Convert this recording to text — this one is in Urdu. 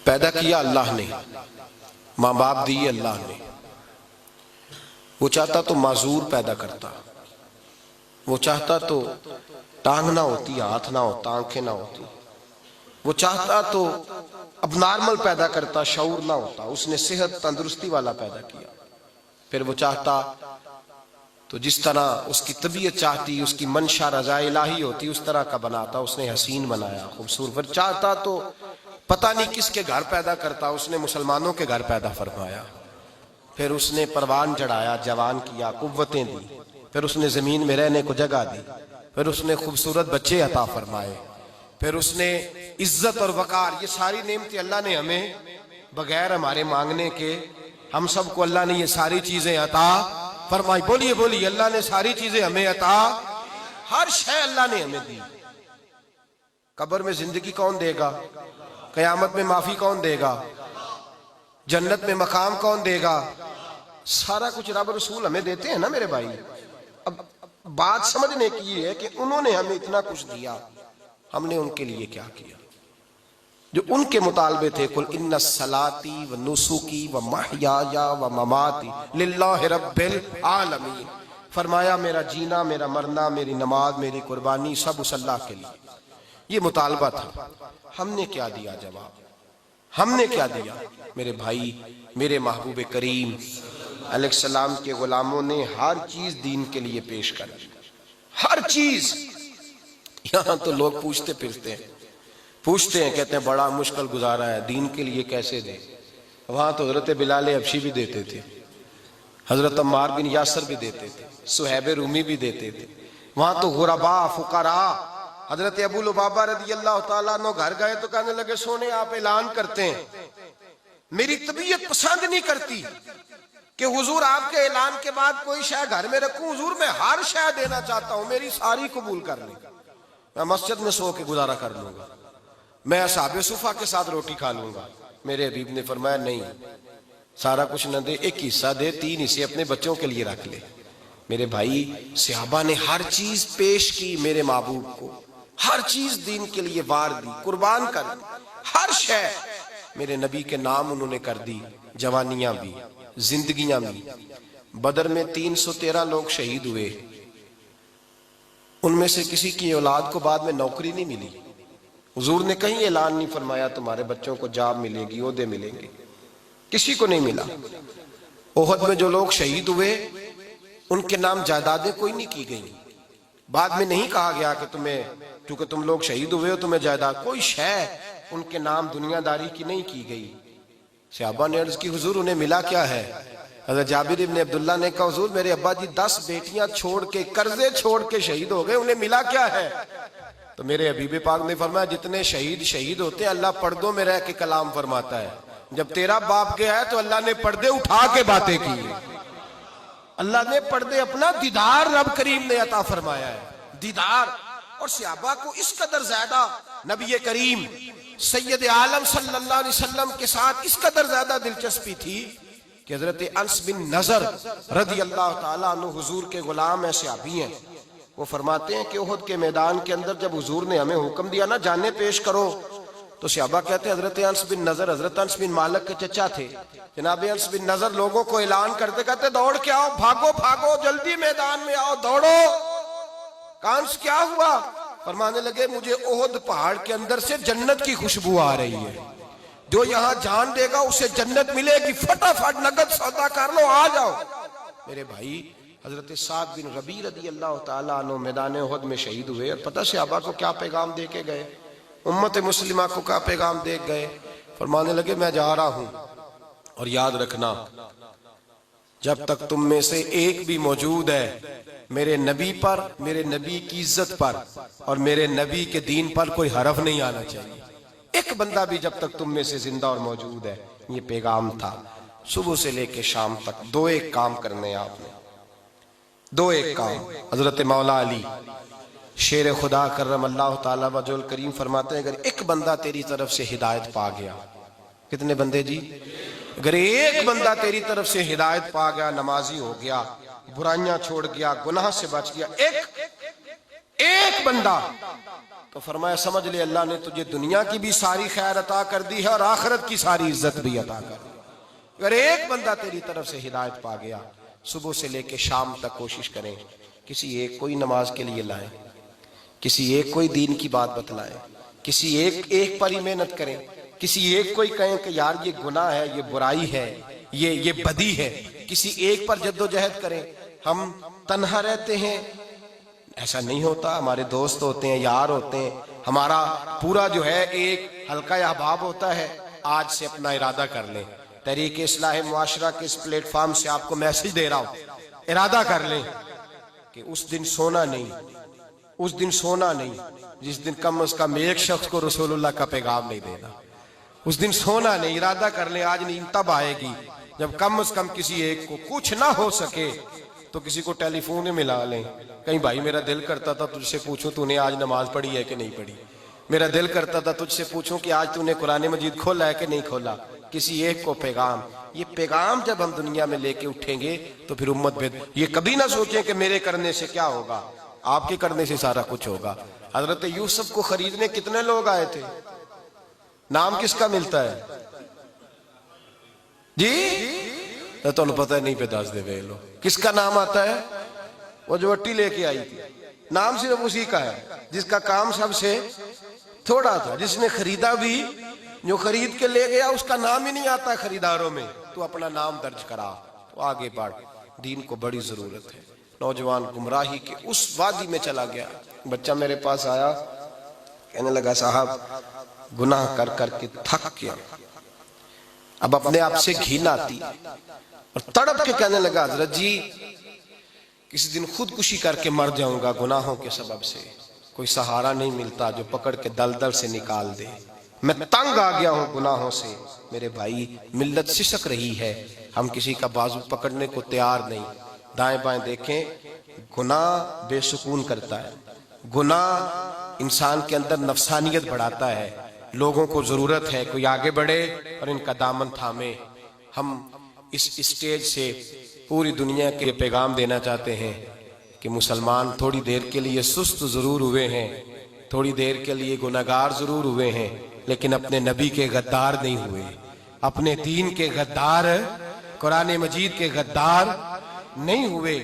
پیدا کیا اللہ نے، ماں باپ دیے اللہ نے. وہ چاہتا تو معذور پیدا کرتا، وہ چاہتا تو ٹانگ نہ ہوتی، ہاتھ نہ ہوتا، آنکھیں نہ ہوتی. وہ چاہتا تو اب نارمل پیدا کرتا، شعور نہ ہوتا. اس نے صحت تندرستی والا پیدا کیا. پھر وہ چاہتا تو جس طرح اس کی طبیعت چاہتی، اس کی منشا رضا الہی ہوتی، اس طرح کا بناتا. اس نے حسین بنایا، خوبصورت. پھر چاہتا تو پتہ نہیں کس کے گھر پیدا کرتا، اس نے مسلمانوں کے گھر پیدا فرمایا. پھر اس نے پروان چڑھایا، جوان کیا، قوتیں دی. پھر اس نے زمین میں رہنے کو جگہ دی. پھر اس نے خوبصورت بچے عطا فرمائے. پھر اس نے عزت اور وقار، یہ ساری نعمتیں اللہ نے ہمیں بغیر ہمارے مانگنے کے، ہم سب کو اللہ نے یہ ساری چیزیں عطا فرمائی. بولیے بولیے، اللہ نے ساری چیزیں ہمیں عطا، ہر شے اللہ نے ہمیں دی. قبر میں زندگی کون دے گا؟ قیامت میں معافی کون دے گا؟ جنت میں مقام کون دے گا؟ سارا کچھ رب رسول ہمیں دیتے ہیں نا میرے بھائی. اب بات سمجھنے کی یہ ہے کہ انہوں نے ہمیں اتنا کچھ دیا، ہم نے ان کے لیے کیا کیا؟ جو ان کے مطالبے تھے، قل ان صلاتی و نسکی و محیایا و مماتی للہ رب العالمین. فرمایا میرا جینا، میرا مرنا، میری نماز، میری قربانی سب اس اللہ کے لیے. یہ مطالبہ تھا. ہم نے کیا دیا جواب؟ ہم نے کیا دیا؟ میرے بھائی، میرے محبوب کریم علیہ السلام کے غلاموں نے ہر چیز دین کے لیے پیش کر دی، ہر چیز. یہاں تو لوگ پوچھتے ہیں، کہتے ہیں بڑا مشکل گزارا ہے، دین کے لیے کیسے دیں؟ وہاں تو حضرت بلال حبشی بھی دیتے تھے، حضرت عمار بن یاسر بھی دیتے تھے، صہیب رومی بھی دیتے تھے. وہاں تو غربا، فقراء. حضرت ابو لبابہ رضی اللہ تعالیٰ عنہ گھر گئے تو کہنے لگے سونے آپ اعلان کرتے ہیں، میری طبیعت پسند نہیں کرتی کہ حضور آپ کے اعلان کے بعد کوئی شے گھر میں رکھوں. حضور میں ہر شے دینا چاہتا ہوں، میری ساری قبول کر لیں. میں مسجد میں سو کے گزارا کر لوں گا، میں اصحاب صفا کے ساتھ روٹی کھا لوں گا. میرے حبیب نے فرمایا نہیں، سارا کچھ نہ دے، ایک حصہ دے، 3 حصے اپنے بچوں کے لیے رکھ لے. میرے بھائی، صحابہ نے ہر چیز پیش کی میرے محبوب کو، ہر چیز دین کے لیے وار دی، قربان کر دی. ہر شے میرے نبی کے نام انہوں نے کر دی. جوانیاں بھی، زندگیاں بھی. بدر میں 313 لوگ شہید ہوئے. ان میں سے کسی کی اولاد کو بعد میں نوکری نہیں ملی. حضور نے کہیں اعلان نہیں فرمایا تمہارے بچوں کو جاب ملے گی، عہدے ملیں گے. کسی کو نہیں ملا. احد میں جو لوگ شہید ہوئے ان کے نام جائیدادیں کوئی نہیں کی گئی. بعد میں نہیں کہا گیا کہ تمہیں، کیونکہ تم لوگ شہید ہوئے ہو تمہیں جائیداد، کوئی شے ان کے نام دنیا داری کی نہیں کی گئی. صحابہ نے عرض کی حضور انہیں ملا کیا ہے؟ حضرت جابر ابن عبداللہ نے کہا حضور میرے ابا جی 10 بیٹیاں چھوڑ کے، قرضے چھوڑ کے شہید ہو گئے، انہیں ملا کیا ہے؟ تو میرے حبیب پاک نے فرمایا جتنے شہید ہوتے ہیں اللہ پردوں میں رہ کے کلام فرماتا ہے. جب تیرا باپ گیا ہے تو اللہ نے پردے اٹھا کے باتیں کی. اللہ نے پردے، اپنا دیدار رب کریم نے عطا فرمایا ہے، دیدار. اور صحابہ کو اس قدر زیادہ نبی کریم سید عالم صلی اللہ علیہ وسلم کے ساتھ اس قدر زیادہ دلچسپی تھی کہ حضرت انس بن نضر رضی اللہ تعالیٰ عنہ حضور کے غلام ہیں، صحابی ہیں. وہ فرماتے ہیں کہ احد کے میدان کے اندر جب حضور نے ہمیں حکم دیا نا جانیں پیش کرو، تو صحابہ کہتے ہیں حضرت انس بن نضر، حضرت انس بن مالک کے چچا تھے، جناب انس بن نضر لوگوں کو اعلان کرتے کہتے دوڑ کے آؤ، بھاگو بھاگو، جلدی میدان میں آؤ، دوڑو. کانس کیا ہوا؟ فرمانے لگے مجھے احد پہاڑ کے اندر سے جنت کی خوشبو آ رہی ہے، جو یہاں جان دے گا اسے جنت ملے گی، فٹافٹ نقد سودا کر لو، آ جاؤ. میرے بھائی، حضرت سعد بن ربیع رضی اللہ تعالیٰ عنہ میدان احد میں شہید ہوئے. اور پتہ صحابہ کو کیا پیغام دے کے گئے، امت مسلمہ کو کیا پیغام دے گئے؟ فرمانے لگے میں جا رہا ہوں، اور یاد رکھنا جب تک تم میں سے ایک بھی موجود ہے میرے نبی پر، میرے نبی کی عزت پر اور میرے نبی کے دین پر کوئی حرف نہیں آنا چاہیے. ایک بندہ بھی جب تک تم میں سے زندہ اور موجود ہے. یہ پیغام تھا. صبح سے لے کے شام تک 2 کام کرنے آپ نے، 2 کام. حضرت مولا علی شیر خدا کرم اللہ تعالیٰ وجہ الکریم فرماتے ہیں اگر ایک بندہ تیری طرف سے ہدایت پا گیا، کتنے بندے جی؟ اگر ایک بندہ تیری طرف سے ہدایت پا گیا، نمازی ہو گیا، برائیاں چھوڑ گیا، گناہ سے بچ گیا، ایک بندہ، تو فرمایا سمجھ لے اللہ نے تجھے دنیا کی بھی ساری خیر عطا کر دی ہے اور آخرت کی ساری عزت بھی عطا کر دی. اگر ایک بندہ تیری طرف سے ہدایت پا گیا، صبح سے لے کے شام تک کوشش کریں کسی ایک کوئی نماز کے لیے لائیں، کسی ایک کوئی دین کی بات بتلائیں، کسی ایک پر ہی محنت کریں، کسی ایک کو ہی کہیں کہ یار یہ گناہ ہے، یہ برائی ہے، یہ بدی ہے، کسی ایک پر جد و جہد کریں. ہم تنہا رہتے ہیں، ایسا نہیں ہوتا. ہمارے دوست ہوتے ہیں، یار ہوتے ہیں، ہمارا پورا جو ہے ایک حلقہ احباب ہوتا ہے. آج سے اپنا ارادہ کر لیں. تحریک اصلاح معاشرہ کے اس پلیٹ فارم سے آپ کو میسج دے رہا ہوں، ارادہ کر لیں کہ اس دن سونا نہیں جس دن کم از کم ایک شخص کو رسول اللہ کا پیغام نہیں دینا. اس دن سونا نہیں. ارادہ کر لیں آج نیند تب آئے گی جب کم از کم کسی ایک کو کچھ نہ ہو سکے تو کسی کو ٹیلی فون میں ملا لیں. کہیں بھائی میرا دل کرتا تھا تجھ سے پوچھوں تو نے آج نماز پڑھی ہے کہ نہیں پڑھی، میرا دل کرتا تھا تجھ سے پوچھوں کہ آج تو نے قرآن مجید کھولا ہے کہ نہیں کھولا. کسی ایک کو پیغام، یہ پیغام جب ہم دنیا میں لے کے اٹھیں گے تو پھر امت یہ کبھی نہ سوچیں کہ میرے کرنے سے کیا ہوگا، آپ کے کرنے سے سارا کچھ ہوگا. حضرت یوسف کو خریدنے کتنے لوگ آئے تھے؟ نام کس کا ملتا ہے جی؟ تو پتہ نہیں پہ دس دے وے لو کس کا نام آتا ہے؟ وہ جو وٹی لے کے آئی تھی، نام صرف اسی کا ہے جس کا کام سب سے تھوڑا تھا، جس نے خریدا بھی، جو خرید کے لے گیا اس کا نام ہی نہیں آتا خریداروں میں. تو اپنا نام درج کرا، تو آگے بڑھ. دین کو بڑی ضرورت ہے. نوجوان گمراہی کے اس وادی میں چلا گیا. بچہ میرے پاس آیا، کہنے لگا صاحب گناہ کر کر کے تھک گیا، اب اپنے آپ سے گھن آتی، اور تڑپ کے کہنے لگا حضرت جی کسی دن خودکشی کر کے مر جاؤں گا گناہوں کے سبب سے. کوئی سہارا نہیں ملتا جو پکڑ کے دلدل سے نکال دے. میں تنگ آ گیا ہوں گناہوں سے. میرے بھائی ملت سسک رہی ہے، ہم کسی کا بازو پکڑنے کو تیار نہیں. دائیں بائیں دیکھیں، گناہ بے سکون کرتا ہے، گناہ انسان کے اندر نفسانیت بڑھاتا ہے. لوگوں کو ضرورت ہے کوئی آگے بڑھے اور ان کا دامن تھامے. ہم اس اسٹیج سے پوری دنیا کے پیغام دینا چاہتے ہیں کہ مسلمان تھوڑی دیر کے لیے سست ضرور ہوئے ہیں، تھوڑی دیر کے لیے گناہگار ضرور ہوئے ہیں، لیکن اپنے نبی کے غدار نہیں ہوئے، اپنے دین کے غدار، قرآن مجید کے غدار نہیں ہوئے.